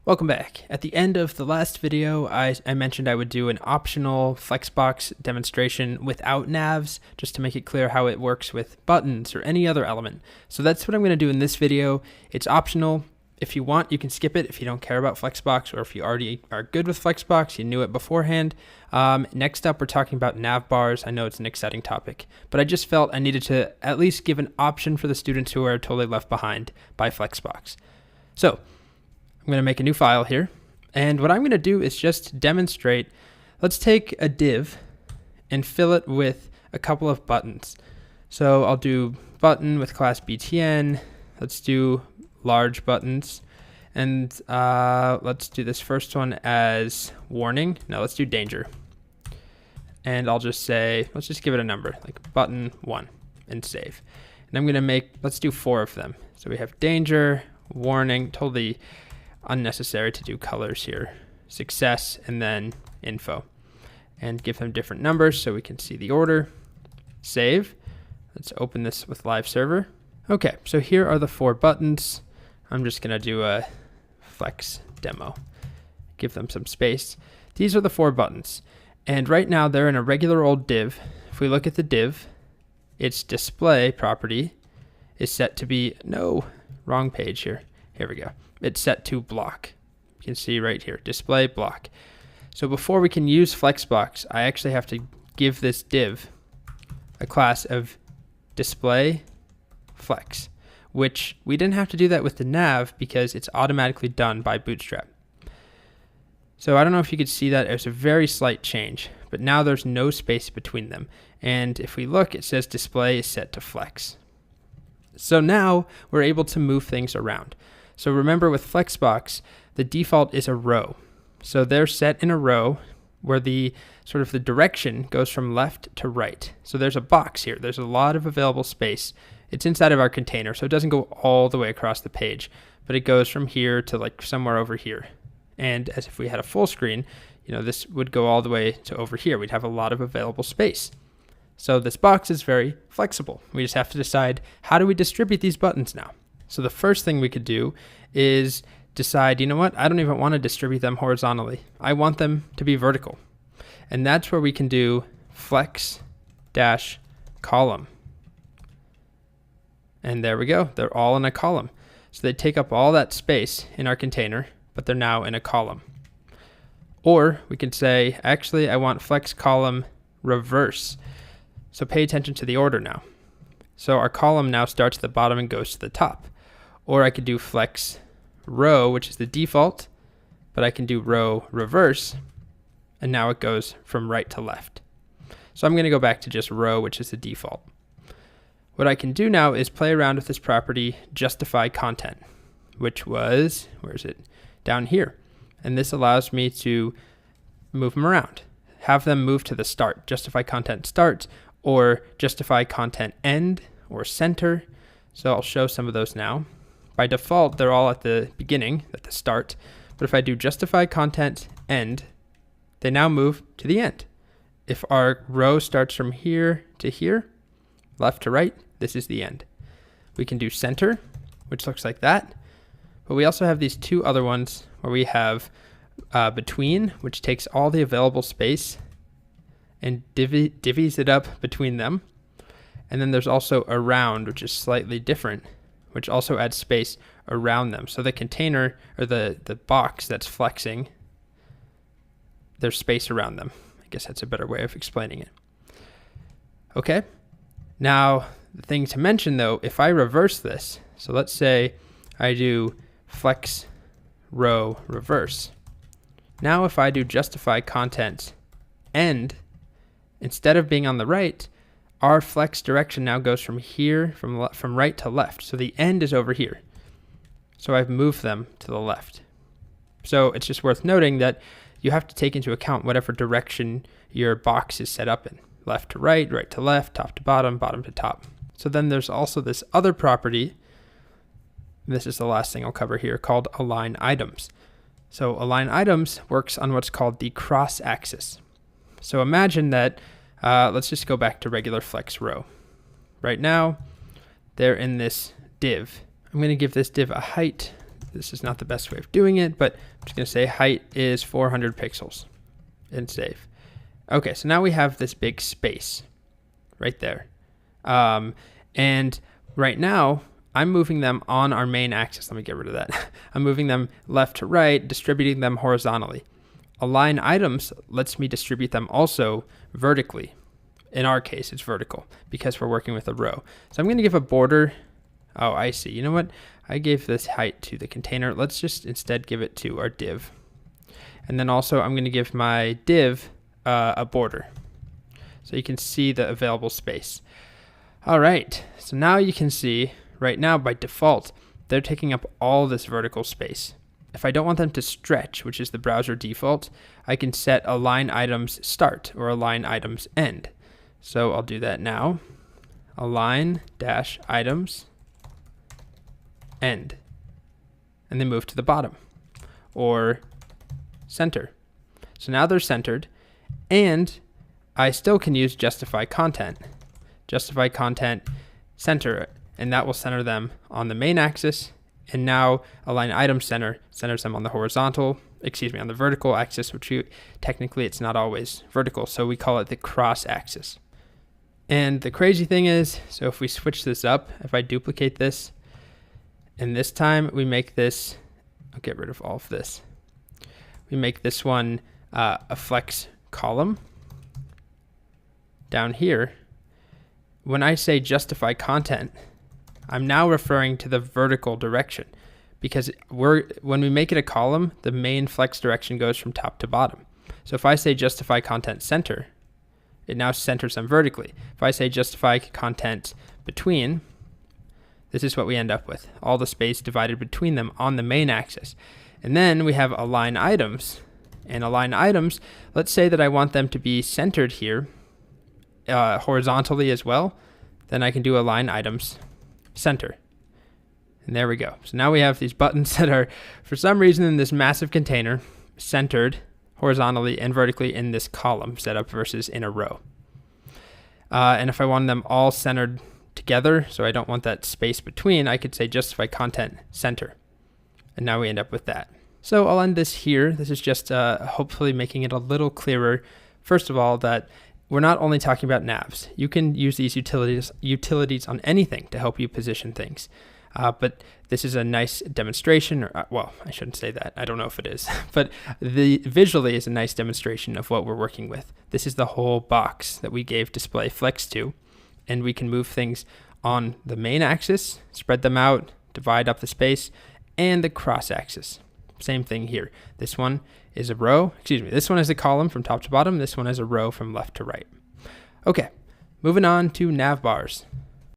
Welcome back. At the end of the last video, I mentioned I would do an optional Flexbox demonstration without navs, just to make it clear how it works with buttons or any other element. So that's what I'm going to do in this video. It's optional. If you want, you can skip it if you don't care about Flexbox, or if you already are good with Flexbox, you knew it beforehand. Next up, we're talking about nav bars. I know it's an exciting topic, but I just felt I needed to at least give an option for the students who are totally left behind by Flexbox. So I'm going to make a new file here, and what I'm going to do is just demonstrate. Let's take a div and fill it with a couple of buttons. So I'll do button with class btn. Let's do large buttons, and let's do this first one as warning. Now let's do danger, and I'll just say, let's just give it a number like button 1 and save. And I'm going to let's do 4 of them. So we have danger, warning, totally unnecessary to do colors here, success, and then info, and give them different numbers so we can see the order. Save. Let's open this with live server. Okay, so here are the 4 buttons. I'm just going to do a flex demo, give them some space. These are the 4 buttons, and right now they're in a regular old div. If we look at the div, its display property is set to be, no, wrong page here. Here we go. It's set to block. You can see right here, display block. So before we can use Flexbox, I actually have to give this div a class of display flex, which we didn't have to do that with the nav because it's automatically done by Bootstrap. So I don't know if you could see that. It's a very slight change, but now there's no space between them. And if we look, it says display is set to flex. So now we're able to move things around. So remember, with Flexbox, the default is a row. So they're set in a row where the sort of the direction goes from left to right. So there's a box here. There's a lot of available space. It's inside of our container, so it doesn't go all the way across the page, but it goes from here to like somewhere over here. And as if we had a full screen, this would go all the way to over here. We'd have a lot of available space. So this box is very flexible. We just have to decide, how do we distribute these buttons now? So the first thing we could do is decide, I don't even want to distribute them horizontally. I want them to be vertical. And that's where we can do flex-column. And there we go. They're all in a column. So they take up all that space in our container, but they're now in a column. Or we can say, actually, I want flex column reverse. So pay attention to the order now. So our column now starts at the bottom and goes to the top. Or I could do flex row, which is the default, but I can do row reverse, and now it goes from right to left. So I'm going to go back to just row, which is the default. What I can do now is play around with this property, justify content, which was, where is it? Down here. And this allows me to move them around, have them move to the start, justify content start, or justify content end, or center. So I'll show some of those now. By default, they're all at the beginning, at the start. But if I do justify content end, they now move to the end. If our row starts from here to here, left to right, this is the end. We can do center, which looks like that. But we also have these 2 other ones where we have between, which takes all the available space and divvies it up between them. And then there's also around, which is slightly different, which also adds space around them. So the container, or the box that's flexing, there's space around them. I guess that's a better way of explaining it. Okay. Now, the thing to mention though, if I reverse this, so let's say I do flex row reverse. Now if I do justify content end, instead of being on the right, our flex direction now goes from here, from right to left. So the end is over here. So I've moved them to the left. So it's just worth noting that you have to take into account whatever direction your box is set up in. Left to right, right to left, top to bottom, bottom to top. So then there's also this other property, this is the last thing I'll cover here, called align items. So align items works on what's called the cross axis. So imagine that, let's just go back to regular flex row. Right now, they're in this div. I'm going to give this div a height This is not the best way of doing it, but I'm just going to say height is 400 pixels and save. Okay, so now we have this big space right there. And right now, I'm moving them on our main axis. Let me get rid of that. I'm moving them left to right, distributing them horizontally. Align items lets me distribute them also vertically. In our case, it's vertical because we're working with a row. So I'm going to give a border. Oh, I see. You know what? I gave this height to the container. Let's just instead give it to our div. And then also I'm going to give my div a border so you can see the available space. All right. So now you can see right now by default, they're taking up all this vertical space. If I don't want them to stretch, which is the browser default, I can set align items start or align items end. So I'll do that now. Align dash items end. And then move to the bottom or center. So now they're centered, and I still can use justify content. Justify content center, and that will center them on the main axis. And now align item center centers them on the on the vertical axis, which technically it's not always vertical. So we call it the cross axis. And the crazy thing is, so if we switch this up, if I duplicate this, and this time we make this, I'll get rid of all of this. We make this one a flex column down here. When I say justify content, I'm now referring to the vertical direction because when we make it a column, the main flex direction goes from top to bottom. So if I say justify content center, it now centers them vertically. If I say justify content between, this is what we end up with, all the space divided between them on the main axis. And then we have align items. And align items, let's say that I want them to be centered here horizontally as well. Then I can do align items center. And there we go. So now we have these buttons that are, for some reason in this massive container, centered horizontally and vertically in this column setup versus in a row. And if I want them all centered together, so I don't want that space between, I could say justify content center. And now we end up with that. So I'll end this here. This is just hopefully making it a little clearer. First of all, that we're not only talking about navs. You can use these utilities on anything to help you position things. But this is a nice demonstration, or well, I shouldn't say that. I don't know if it is, but the visually is a nice demonstration of what we're working with. This is the whole box that we gave display flex to, and we can move things on the main axis, spread them out, divide up the space, and the cross axis. Same thing here. This one is a row, this one is a column from top to bottom. This one is a row from left to right. Okay, moving on to nav bars.